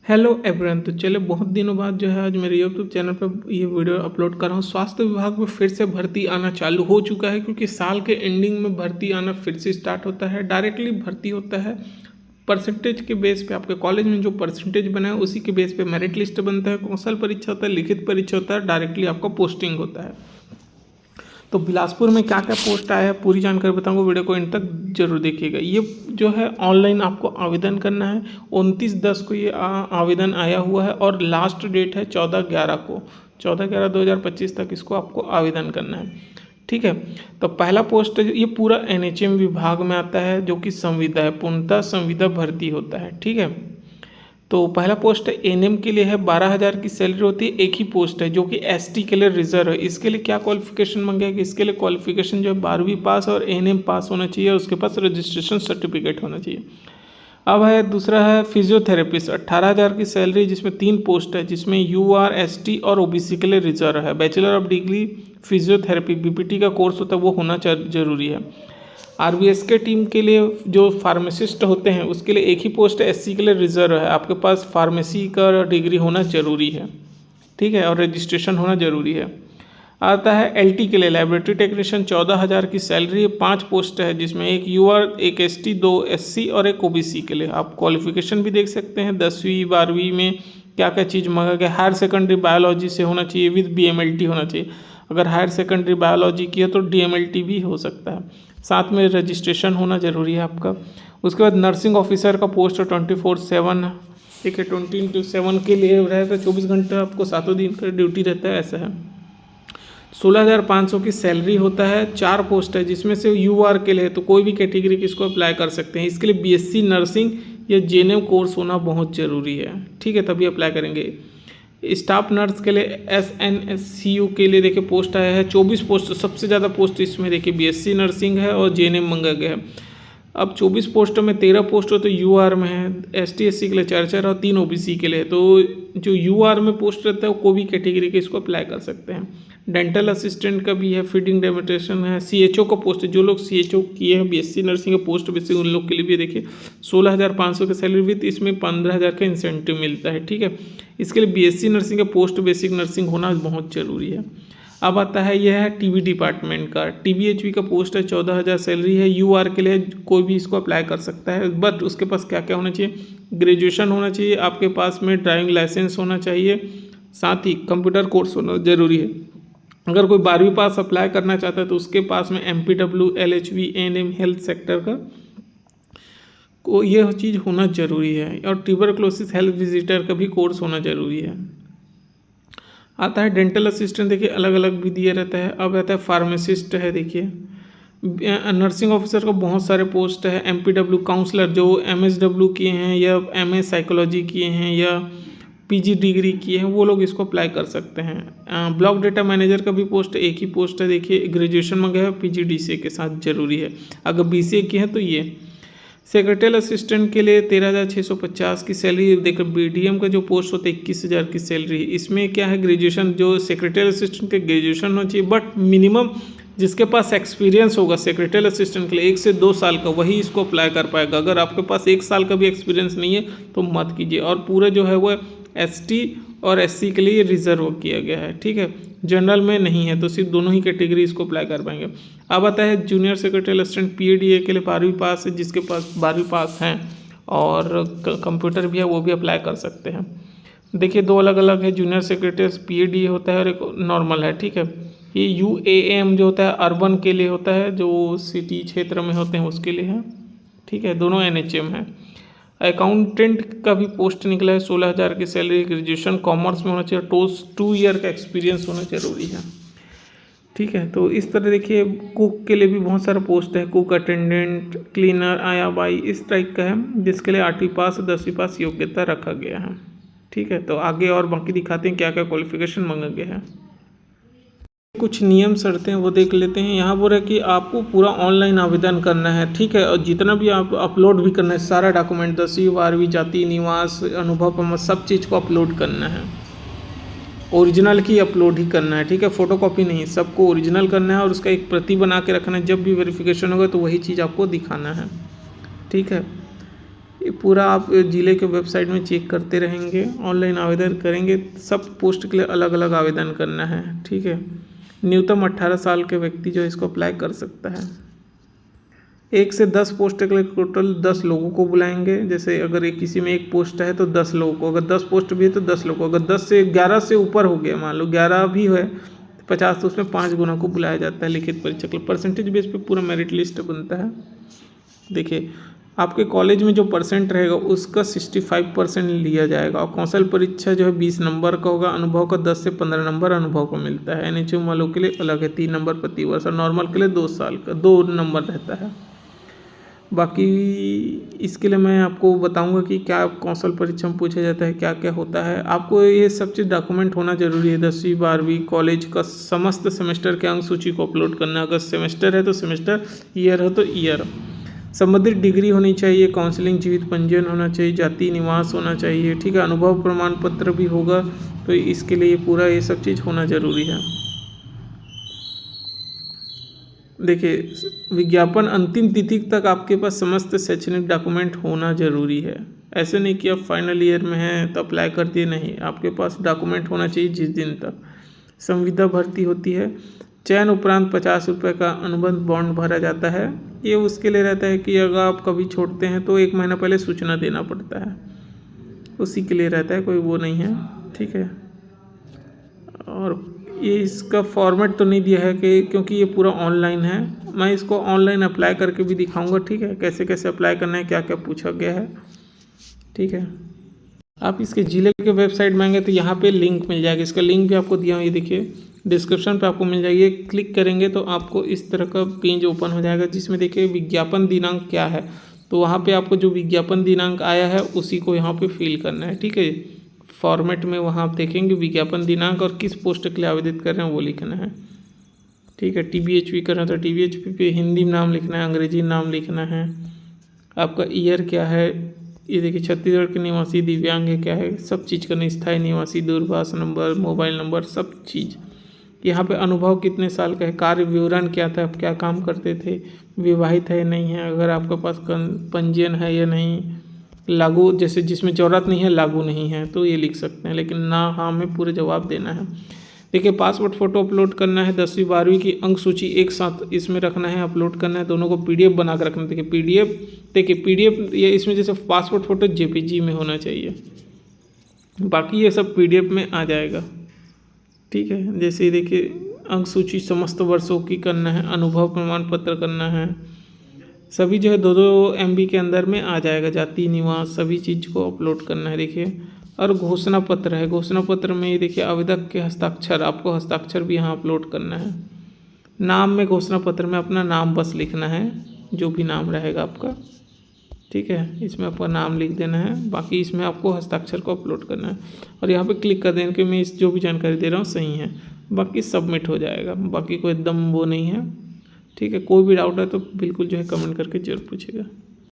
Hello everyone. तो चले बहुत दिनों बाद जो है आज मेरे यूट्यूब चैनल पर ये वीडियो अपलोड कर रहा हूँ। स्वास्थ्य विभाग में फिर से भर्ती आना चालू हो चुका है, क्योंकि साल के एंडिंग में भर्ती आना फिर से स्टार्ट होता है। डायरेक्टली भर्ती होता है परसेंटेज के बेस पे, आपके कॉलेज में जो परसेंटेज बना है उसी के बेस पे मेरिट लिस्ट बनता है, कौशल परीक्षा होता है, लिखित परीक्षा होता है, डायरेक्टली आपका पोस्टिंग होता है। तो बिलासपुर में क्या क्या पोस्ट आया है पूरी जानकारी बताऊंगा, वीडियो को इन तक जरूर देखिएगा। ये जो है ऑनलाइन आपको आवेदन करना है। 29/10 को ये आवेदन आया हुआ है और लास्ट डेट है 14/11 को, 14/11/2025 तक इसको आपको आवेदन करना है। ठीक है, तो पहला पोस्ट ये पूरा NHM विभाग में आता है, जो कि संविदा है, पूर्णतः संविदा भर्ती होता है। ठीक है, तो पहला पोस्ट NM के लिए है, 12,000 की सैलरी होती है। एक ही पोस्ट है जो कि ST के लिए रिजर्व है। इसके लिए क्या क्वालिफिकेशन मांगा है कि इसके लिए क्वालिफिकेशन जो है 12वीं पास और NM पास होना चाहिए, उसके पास रजिस्ट्रेशन सर्टिफिकेट होना चाहिए। अब है दूसरा है फिजियोथेरेपिस्ट, 18,000 की सैलरी, जिसमें 3 पोस्ट है, जिसमें UR ST और OBC के लिए रिजर्व है। Bachelor of degree physiotherapy BPT का कोर्स होता है वो होना जरूरी है। RBS के टीम के लिए जो फार्मासिस्ट होते हैं उसके लिए एक ही पोस्ट है, SC के लिए रिजर्व है। आपके पास फार्मेसी का डिग्री होना जरूरी है, ठीक है, और रजिस्ट्रेशन होना जरूरी है। आता है LT के लिए लेबोरेटरी टेक्नीशियन, 14,000 की सैलरी है। 5 पोस्ट है, जिसमें एक UR, एक ST, 2 SC और एक OBC के लिए। आप क्वालिफिकेशन भी देख सकते हैं, 10वीं 12वीं में क्या क्या चीज़ मांगा गया। हायर सेकेंडरी बायोलॉजी से होना चाहिए विद BMLT होना चाहिए। अगर हायर सेकेंडरी बायोलॉजी की है तो DMLT भी हो सकता है। साथ में रजिस्ट्रेशन होना ज़रूरी है आपका। उसके बाद नर्सिंग ऑफिसर का पोस्ट 24/7, ठीक है, 20-7 के लिए रहेगा। 24 घंटे आपको 7 दिन का ड्यूटी रहता है, ऐसा है। 16,500 की सैलरी होता है। 4 पोस्ट है, जिसमें से UR के लिए तो कोई भी कैटेगरी की इसको अप्लाई कर सकते हैं। इसके लिए BSc नर्सिंग या JNM कोर्स होना बहुत ज़रूरी है, ठीक है, तभी अप्लाई करेंगे। स्टाफ नर्स के लिए SNSCU के लिए देखिए पोस्ट आया है 24 पोस्ट। सबसे ज़्यादा पोस्ट इसमें देखिए BSc नर्सिंग है और JNM मंगा गया है। अब 24 पोस्टों में 13 पोस्ट तो UR में है, ST SC के लिए 4 और 3 OBC के लिए। तो जो UR में पोस्ट रहता है वो कोई भी कैटेगरी के इसको अप्लाई कर सकते हैं। डेंटल असिस्टेंट का भी है, फीडिंग डेमोस्ट्रेशन है। CHO का पोस्ट है, जो लोग CHO किए हैं BSc नर्सिंग का पोस्ट बेसिक उन लोग के लिए भी देखिए 16,500 की सैलरी विद इसमें 15,000 का इंसेंटिव मिलता है, ठीक है। इसके लिए BSc नर्सिंग का पोस्ट बेसिक नर्सिंग होना बहुत ज़रूरी है। अब आता है यह है TB डिपार्टमेंट का, TBHV का पोस्ट है, 14,000 सैलरी है। UR के लिए कोई भी इसको अप्लाई कर सकता है, बट उसके पास क्या क्या होना चाहिए, ग्रेजुएशन होना चाहिए, आपके पास में ड्राइविंग लाइसेंस होना चाहिए, साथ ही कंप्यूटर कोर्स होना ज़रूरी है। अगर कोई 12वीं पास अप्लाई करना चाहता है तो उसके पास में MPW LHV ANM health sector का को यह चीज़ होना ज़रूरी है, और ट्यूबरक्लोसिस हेल्थ विजिटर का भी कोर्स होना ज़रूरी है। आता है डेंटल असिस्टेंट, देखिए अलग अलग भी दिया रहता है। अब आता है फार्मासिस्ट है, देखिए नर्सिंग ऑफिसर का बहुत सारे पोस्ट है। MPW काउंसलर जो MSW किए हैं या MA साइकोलॉजी किए हैं या PG डिग्री किए हैं वो लोग इसको अप्लाई कर सकते हैं। ब्लॉक डेटा मैनेजर का भी पोस्ट एक ही पोस्ट है, देखिए ग्रेजुएशन में गया है, PGDCA के साथ जरूरी है। अगर BCA की है तो ये। सेक्रेटरी असिस्टेंट के लिए 13,650 की सैलरी। देखो BDM का जो पोस्ट होता है 21,000 की सैलरी। इसमें क्या है, ग्रेजुएशन जो सेक्रेटरी असिस्टेंट के ग्रेजुएशन होना चाहिए, बट मिनिमम जिसके पास एक्सपीरियंस होगा सेक्रेटरी असिस्टेंट के लिए 1 से 2 साल का, वही इसको अप्लाई कर पाएगा। अगर आपके पास 1 साल का भी एक्सपीरियंस नहीं है तो मत कीजिए। और पूरा जो है वो ST और SC के लिए रिजर्व किया गया है, ठीक है, जनरल में नहीं है, तो सिर्फ दोनों ही कैटेगरी इसको अप्लाई कर पाएंगे। अब आता है जूनियर सेक्रेटरी असिस्टेंट PADA के लिए 12वीं पास है, जिसके पास 12वीं पास हैं और कंप्यूटर भी है वो भी अप्लाई कर सकते हैं। देखिए 2 अलग अलग है, जूनियर सेक्रेटरी PADA होता है और एक नॉर्मल है, ठीक है। ये UAM जो होता है अर्बन के लिए होता है, जो सिटी क्षेत्र में होते हैं उसके लिए है, ठीक है, दोनों NHM है। अकाउंटेंट का भी पोस्ट निकला है, 16,000 की सैलरी, ग्रेजुएशन कॉमर्स में होना चाहिए, 2 ईयर का एक्सपीरियंस होना जरूरी है, ठीक है। तो इस तरह देखिए कुक के लिए भी बहुत सारा पोस्ट है, कुक अटेंडेंट, क्लीनर, आया बाई, इस टाइप का है, जिसके लिए 8वीं पास 10वीं पास योग्यता रखा गया है, ठीक है। तो आगे और बाकी दिखाते हैं क्या क्या क्वालिफिकेशन मांगा गया है। कुछ नियम शर्तें हैं वो देख लेते हैं। यहाँ पर है कि आपको पूरा ऑनलाइन आवेदन करना है, ठीक है, और जितना भी आप अपलोड भी करना है सारा डॉक्यूमेंट, 10वीं 12वीं, जाति निवास, अनुभव प्रमाण, सब चीज़ को अपलोड करना है। ओरिजिनल की अपलोड ही करना है, ठीक है, फोटोकॉपी नहीं, सबको ओरिजिनल करना है और उसका एक प्रति बना के रखना है। जब भी वेरिफिकेशन होगा तो वही चीज़ आपको दिखाना है, ठीक है। ये पूरा आप ज़िले के वेबसाइट में चेक करते रहेंगे, ऑनलाइन आवेदन करेंगे। सब पोस्ट के लिए अलग अलग आवेदन करना है, ठीक है। न्यूनतम 18 साल के व्यक्ति जो इसको अप्लाई कर सकता है। 1 से 10 पोस्ट के लिए टोटल 10 लोगों को बुलाएंगे। जैसे अगर एक किसी में एक पोस्ट है तो 10 लोगों को, अगर 10 पोस्ट भी है तो 10 लोगों को, अगर 10 से 11 से ऊपर हो गया, मान लो 11 भी है 50, तो उसमें 5 गुना को बुलाया जाता है लिखित परीक्षा के लिए। परसेंटेज बेस पे पूरा मेरिट लिस्ट बनता है। देखिए आपके कॉलेज में जो परसेंट रहेगा उसका 65% लिया जाएगा, और कौशल परीक्षा जो है 20 नंबर का होगा। अनुभव का 10 से 15 नंबर अनुभव को मिलता है। NHM वालों के लिए अलग है, 3 नंबर प्रति वर्ष, और नॉर्मल के लिए 2 साल का 2 नंबर रहता है। बाकी इसके लिए मैं आपको बताऊंगा कि क्या कौशल परीक्षा में पूछा जाता है, क्या क्या होता है। आपको ये सब चीज़ डॉक्यूमेंट होना जरूरी है। 10वीं 12वीं कॉलेज का समस्त सेमेस्टर के अंक सूची को अपलोड करना। अगर सेमेस्टर है तो सेमेस्टर, ईयर है तो ईयर। संबंधित डिग्री होनी चाहिए, काउंसलिंग जीवित पंजीयन होना चाहिए, जाति निवास होना चाहिए, ठीक है। अनुभव प्रमाण पत्र भी होगा, तो इसके लिए पूरा ये सब चीज़ होना जरूरी है। देखिए विज्ञापन अंतिम तिथि तक आपके पास समस्त शैक्षणिक डॉक्यूमेंट होना जरूरी है। ऐसे नहीं कि आप फाइनल ईयर में हैं तो अप्लाई कर दिए, नहीं, आपके पास डॉक्यूमेंट होना चाहिए जिस दिन तक। संविदा भर्ती होती है। चयन उपरांत 50 रुपये का अनुबंध बॉन्ड भरा जाता है। ये उसके लिए रहता है कि अगर आप कभी छोड़ते हैं तो 1 महीना पहले सूचना देना पड़ता है, उसी के लिए रहता है, कोई वो नहीं है, ठीक है। और ये इसका फॉर्मेट तो नहीं दिया है कि, क्योंकि ये पूरा ऑनलाइन है। मैं इसको ऑनलाइन अप्लाई करके भी दिखाऊंगा, ठीक है, कैसे कैसे अप्लाई करना है, क्या क्या पूछा गया है, ठीक है। आप इसके जिले के वेबसाइट में आएंगे तो यहाँ पे लिंक मिल जाएगा। इसका लिंक भी आपको दिया हूँ, ये देखिए डिस्क्रिप्शन पे आपको मिल जाएगी। क्लिक करेंगे तो आपको इस तरह का पेज ओपन हो जाएगा, जिसमें देखिए विज्ञापन दिनांक क्या है। तो वहाँ पे आपको जो विज्ञापन दिनांक आया है उसी को यहाँ पे फिल करना है, ठीक है। फॉर्मेट में वहाँ आप देखेंगे विज्ञापन दिनांक और किस पोस्ट के लिए आवेदित कर रहे हैं वो लिखना है, ठीक है। TBHP कर रहे हैं तो TBHP पे हिंदी में नाम लिखना है, अंग्रेजी नाम लिखना है। आपका ईयर क्या है, ये देखिए छत्तीसगढ़ के निवासी, दिव्यांग है क्या है, सब चीज़ करना। स्थायी निवासी, दूरभाष नंबर, मोबाइल नंबर, सब चीज़। यहाँ पे अनुभव कितने साल का है, कार्य विवरण क्या था, आप क्या काम करते थे, विवाहित है नहीं है, अगर आपके पास पंजीयन है या नहीं, लागू जैसे जिसमें ज़रूरत नहीं है लागू नहीं है तो ये लिख सकते हैं, लेकिन ना हाँ में पूरे जवाब देना है। देखिए पासपोर्ट फ़ोटो अपलोड करना है। 10वीं 12वीं की अंक सूची एक साथ इसमें रखना है, अपलोड करना है। दोनों को PDF बना कर रखना है। देखिए PDF ये इसमें जैसे पासपोर्ट फ़ोटो JPG में होना चाहिए, बाकी ये सब PDF में आ जाएगा, ठीक है। जैसे देखिए अंक सूची समस्त वर्षों की करना है, अनुभव प्रमाण पत्र करना है, सभी जो है 2-2 MB के अंदर में आ जाएगा। जाति निवास सभी चीज़ को अपलोड करना है, देखिए। और घोषणा पत्र है, घोषणा पत्र में ये देखिए आवेदक के हस्ताक्षर, आपको हस्ताक्षर भी यहाँ अपलोड करना है। नाम में घोषणा पत्र में अपना नाम बस लिखना है, जो भी नाम रहेगा आपका, ठीक है। इसमें आपका नाम लिख देना है, बाकी इसमें आपको हस्ताक्षर को अपलोड करना है और यहाँ पे क्लिक कर देना कि मैं इस जो भी जानकारी दे रहा हूँ सही है, बाकी सबमिट हो जाएगा। बाकी कोई एकदम वो नहीं है, ठीक है। कोई भी डाउट है तो बिल्कुल जो है कमेंट करके जरूर पूछेगा।